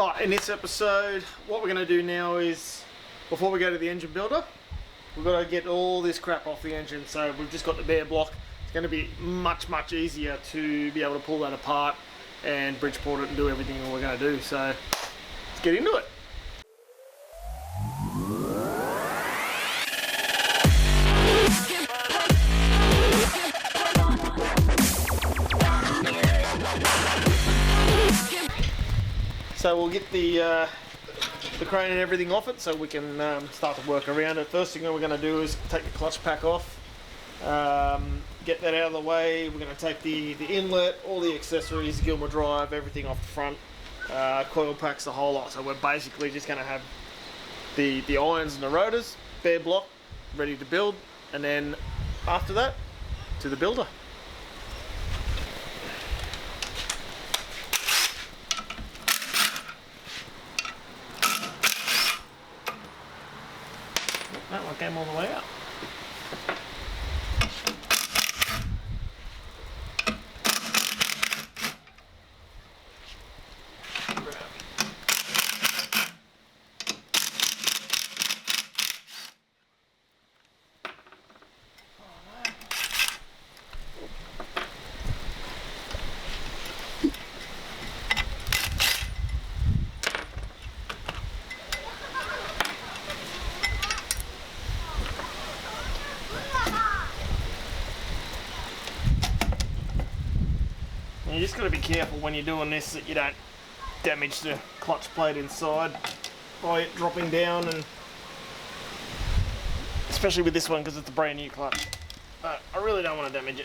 Right, in this episode, what we're going to do now is, before we go to the engine builder, we've got to get all this crap off the engine. So we've just got the bare block. It's going to be much easier to be able to pull that apart and Bridgeport it and do everything we're going to do. So let's get into it. So we'll get the crane and everything off it so we can start to work around it. First thing that we're going to do is take the clutch pack off, get that out of the way. We're going to take the inlet, all the accessories, Gilmer drive, everything off the front, coil packs, the whole lot. So we're basically just going to have the irons and the rotors, bare block, ready to build, and then after that, to the builder. That one came all the way out. You just got to be careful when you're doing this that you don't damage the clutch plate inside by it dropping down, and especially with this one because it's a brand new clutch. But I really don't want to damage it.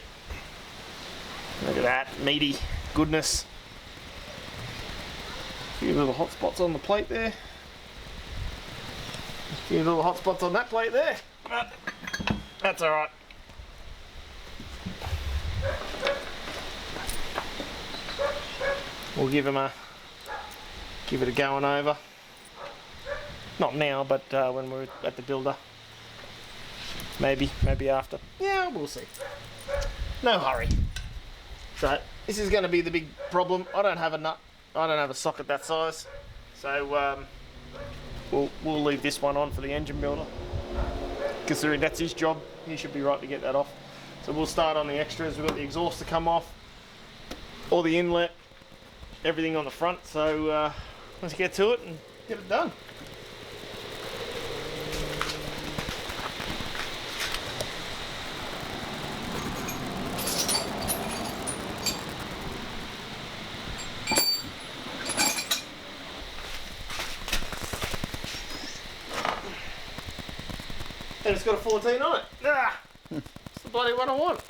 Look at that meaty goodness. A few little hot spots on the plate there. A few little hot spots on that plate there. But that's alright. We'll give it a going over. Not now, but when we're at the builder. Maybe after. Yeah, we'll see. No hurry. So this is going to be the big problem. I don't have a nut. I don't have a socket that size. So we'll leave this one on for the engine builder. Considering that's his job, he should be right to get that off. So we'll start on the extras. We've got the exhaust to come off, or the inlet. Everything on the front, so let's get to it and get it done. And it's got a 14 on it. Ah, it's the bloody one I want. I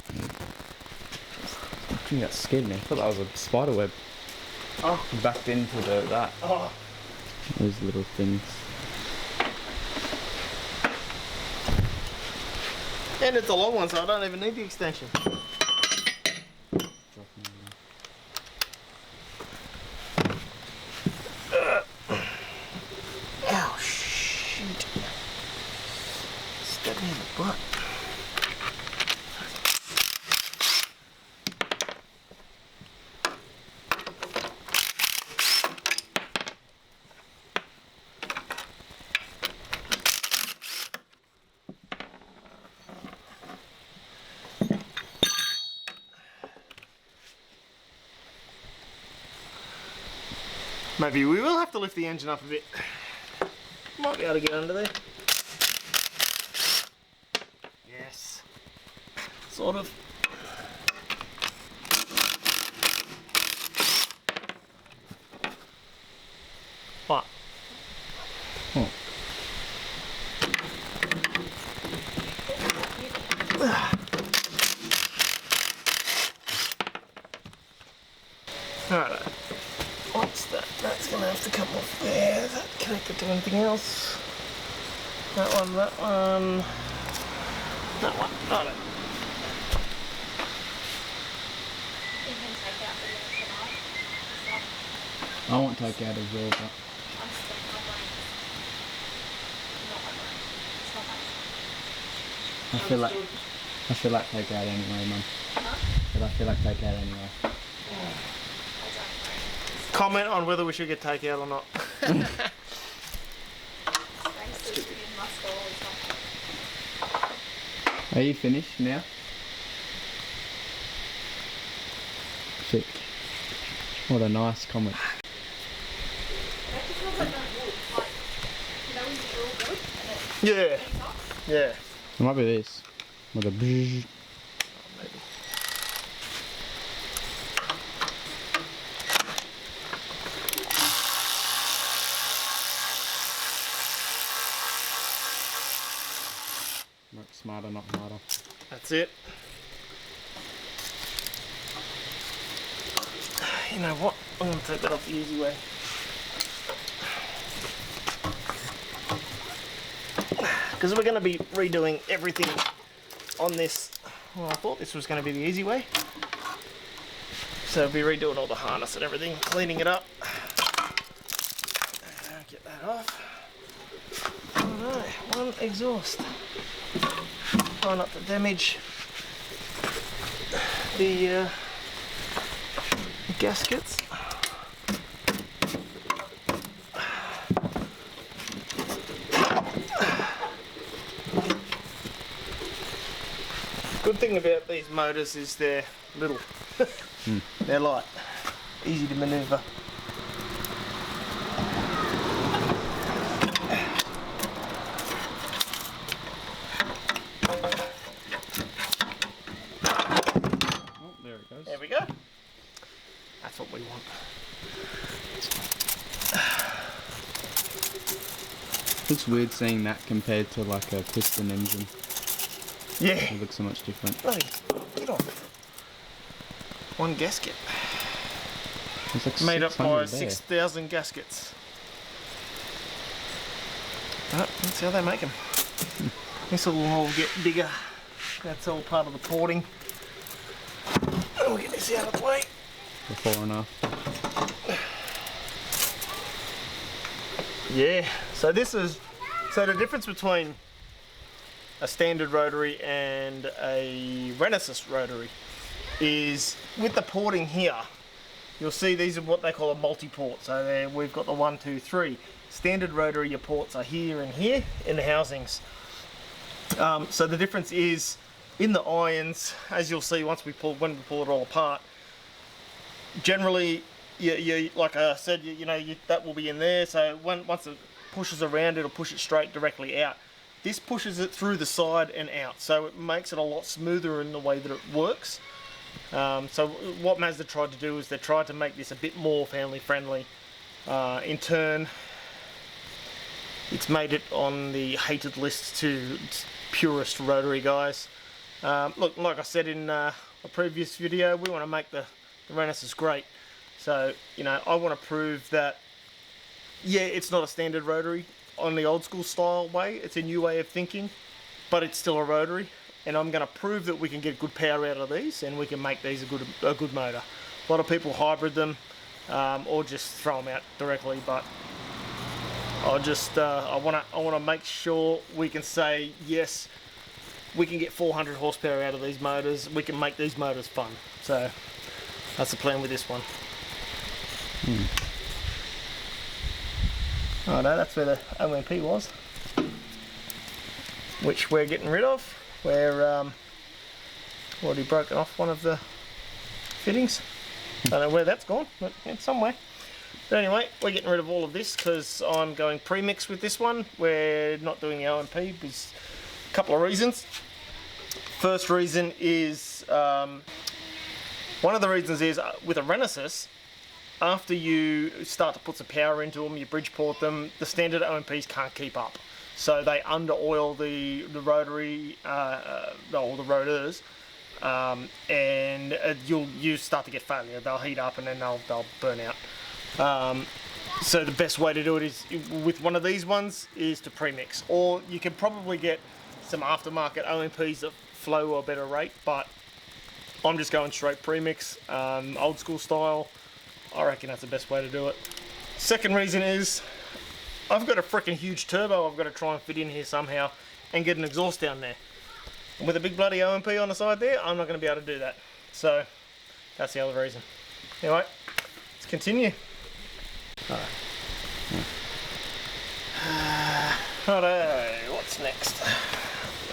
think that's scared me. I thought that was a spider web. Oh. Backed into that. Oh. Those little things. And it's a long one, so I don't even need the extension. Ow, shit. Stabbed me in the butt. Maybe we will have to lift the engine up a bit. Might be able to get under there. Yes. Sort of. What? Oh. Alright. What's that? That's going to have to come off there. Is that connected to anything else? That one. That one. Got it. I won't take out as well, but I feel like take out anyway, Mum. But I feel like take out anyway. comment on whether we should get takeout or not. Are you finished now? Shit. What a nice comment. Yeah. Yeah. It might be this. With a bzzz. Maybe. Work smarter, not harder. That's it. You know what? I'm going to take that off the easy way. Because we're going to be redoing everything on this. Well, I thought this was going to be the easy way. So we'll be redoing all the harness and everything, cleaning it up. Get that off. Alright, one exhaust. Try not to damage the gaskets. Good thing about these motors is they're little. They're light, easy to maneuver. Oh, there it goes. There we go. That's what we want. Looks weird seeing that compared to like a piston engine. Yeah. It looks so much different. Bloody, get off. One gasket. It's like Made up by 600 there. 6,000 gaskets. But that's how they make them. This will all get bigger. That's all part of the porting. We'll get this out of the way. Before and after. Yeah, so this is, so the difference between a standard rotary and a renesis rotary is with the porting here, you'll see these are what they call a multi-port. So there we've got the 1, 2, 3. Standard rotary, your ports are here and here in the housings. So the difference is in the irons, as you'll see when we pull it all apart, generally you like I said, that will be in there. So once it pushes around, it'll push it straight directly out. This pushes it through the side and out, so it makes it a lot smoother in the way that it works. So what Mazda tried to do is they tried to make this a bit more family friendly. In turn, it's made it on the hated list to purist rotary guys. Look, like I said in a previous video, we want to make the renesis great. So, I want to prove that, yeah, it's not a standard rotary on the old school style way. It's a new way of thinking, but it's still a rotary. And I'm going to prove that we can get good power out of these, and we can make these a good motor. A lot of people hybrid them, or just throw them out directly, but I want to make sure we can say yes, we can get 400 horsepower out of these motors. We can make these motors fun. So that's the plan with this one. Oh no, that's where the OMP was, which we're getting rid of. We're already broken off one of the fittings. Don't know where that's gone, but it's somewhere. But anyway, we're getting rid of all of this because I'm going premix with this one. We're not doing the OMP because a couple of reasons. First reason is, one of the reasons is with a renesis, after you start to put some power into them, you Bridgeport them, the standard OMPs can't keep up. So they under oil the rotary, or the rotors, and you start to get failure. They'll heat up and then they'll burn out. So the best way to do it is with one of these ones is to premix, or you can probably get some aftermarket OMPs that flow a better rate, but I'm just going straight premix, old school style. I reckon that's the best way to do it. Second reason is I've got a freaking huge turbo I've got to try and fit in here somehow and get an exhaust down there. And with a big bloody OMP on the side there, I'm not going to be able to do that. So that's the other reason. Anyway, let's continue. Alright. Righto, what's next?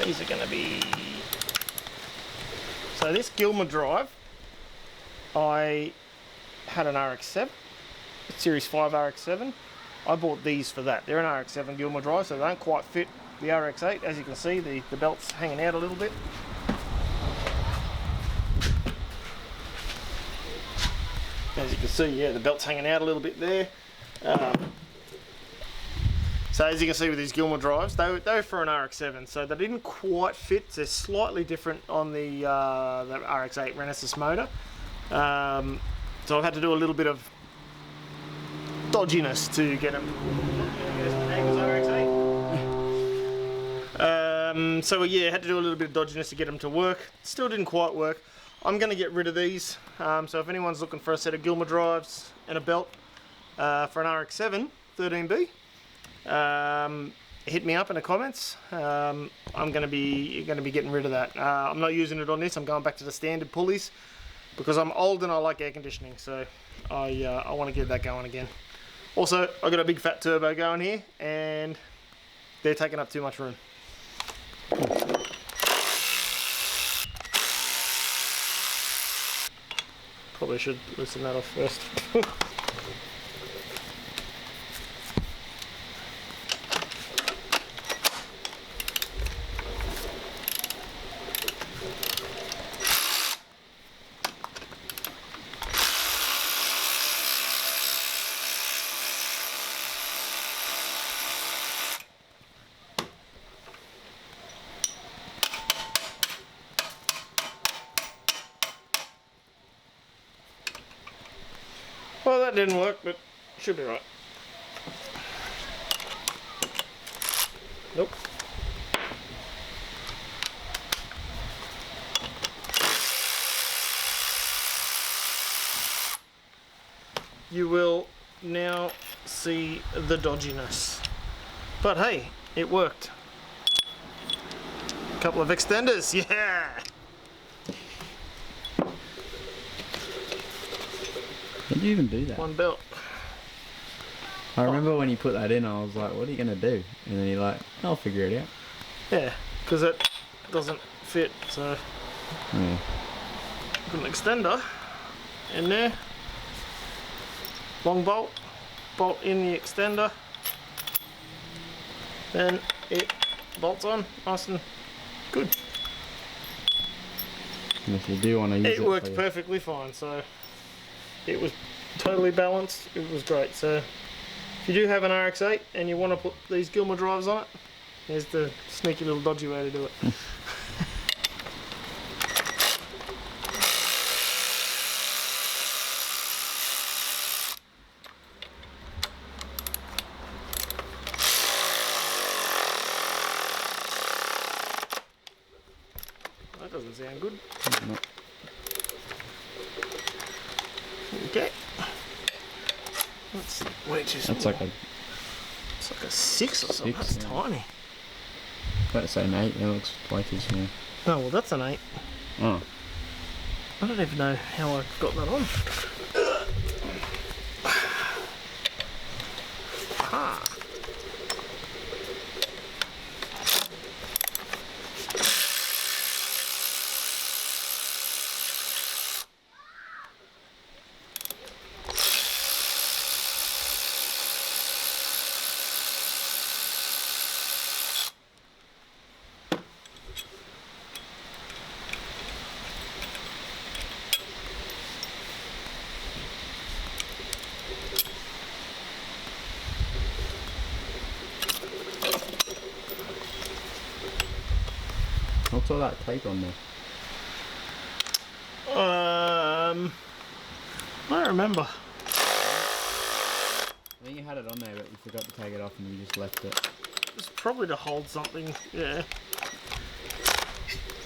These are going to be... So this Gilmer drive, I had an Rx7, Series 5 Rx7. I bought these for that. They're an Rx7 Gilmer drive, so they don't quite fit the Rx8. As you can see, the belt's hanging out a little bit. As you can see, yeah, the belt's hanging out a little bit there. So as you can see with these Gilmer drives, they were for an Rx7, so they didn't quite fit. They're slightly different on the Rx8 renesis motor. So I've had to do a little bit of dodginess to get them. So yeah, had to do a little bit of dodginess to get them to work. Still didn't quite work. I'm going to get rid of these. So if anyone's looking for a set of Gilmer drives and a belt for an Rx7 13B, hit me up in the comments. I'm going to be getting rid of that. I'm not using it on this. I'm going back to the standard pulleys because I'm old and I like air conditioning. So I want to get that going again. Also, I got a big fat turbo going here, and they're taking up too much room. Probably should loosen that off first. Well, that didn't work, but should be right. Nope. You will now see the dodginess. But hey, it worked. Couple of extenders, yeah! How did you even do that? One belt. I remember when you put that in, I was like, what are you going to do? And then you're like, I'll figure it out. Yeah, because it doesn't fit, so... Yeah. Put an extender in there. Long bolt. Bolt in the extender. Then it bolts on nice and good. And if you do want to use it... It worked perfectly fine, so... It was totally balanced. It was great. So if you do have an Rx8 and you want to put these Gilmer drives on it, here's the sneaky little dodgy way to do it. That doesn't sound good. No. Okay. That's way too small. That's like a... It's like a 6 or something. That's yeah. tiny. I was about to say an 8, it looks way too small. Oh, well that's an 8. Oh. I don't even know how I got that on. Ah. What's all that tape on there? I don't remember. I think you had it on there, but you forgot to take it off and you just left it. It's probably to hold something, yeah.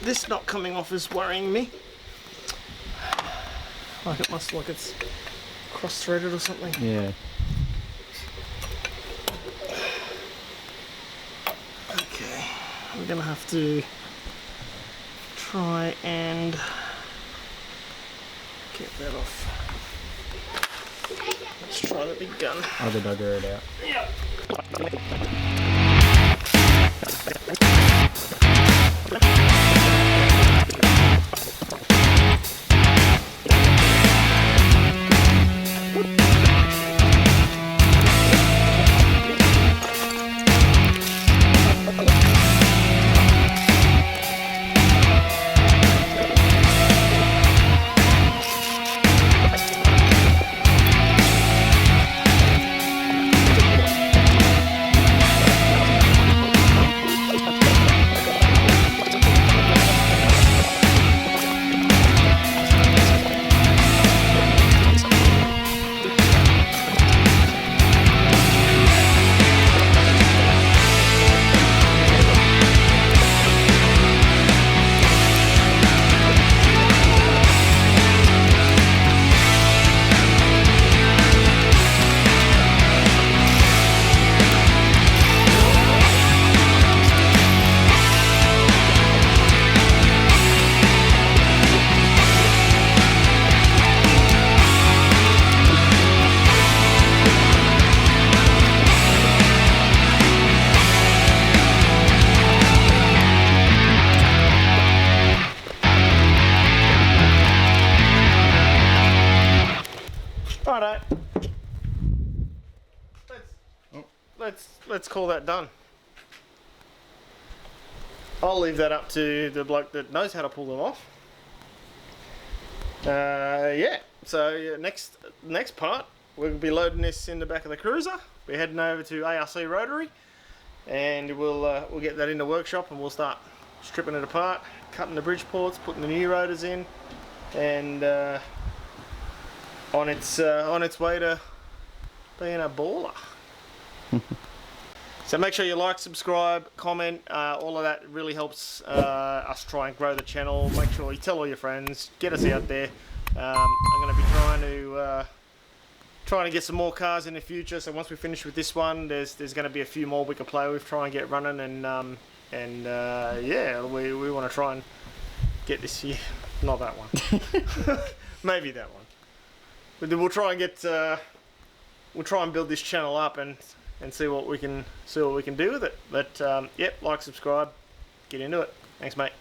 This not coming off is worrying me. Like it must, like it's cross-threaded or something. Yeah. Okay, we're gonna have to try and get that off. Let's try the big gun. I'll go dugger it out. Yep. Righto. Let's call that done. I'll leave that up to the bloke that knows how to pull them off. Yeah. So next part, we'll be loading this in the back of the cruiser. We're heading over to ARC Rotary, and we'll get that in the workshop, and we'll start stripping it apart, cutting the bridge ports, putting the new rotors in, and on its way to being a baller. So make sure you like, subscribe, comment. All of that really helps us try and grow the channel. Make sure you tell all your friends, get us out there. I'm going to be trying to get some more cars in the future. So once we finish with this one, there's going to be a few more we can play with, try and get running, and yeah, we want to try and get this year. Not that one. Maybe that one. But then we'll try and build this channel up and see what we can do with it. But yep, like, subscribe, get into it. Thanks, mate.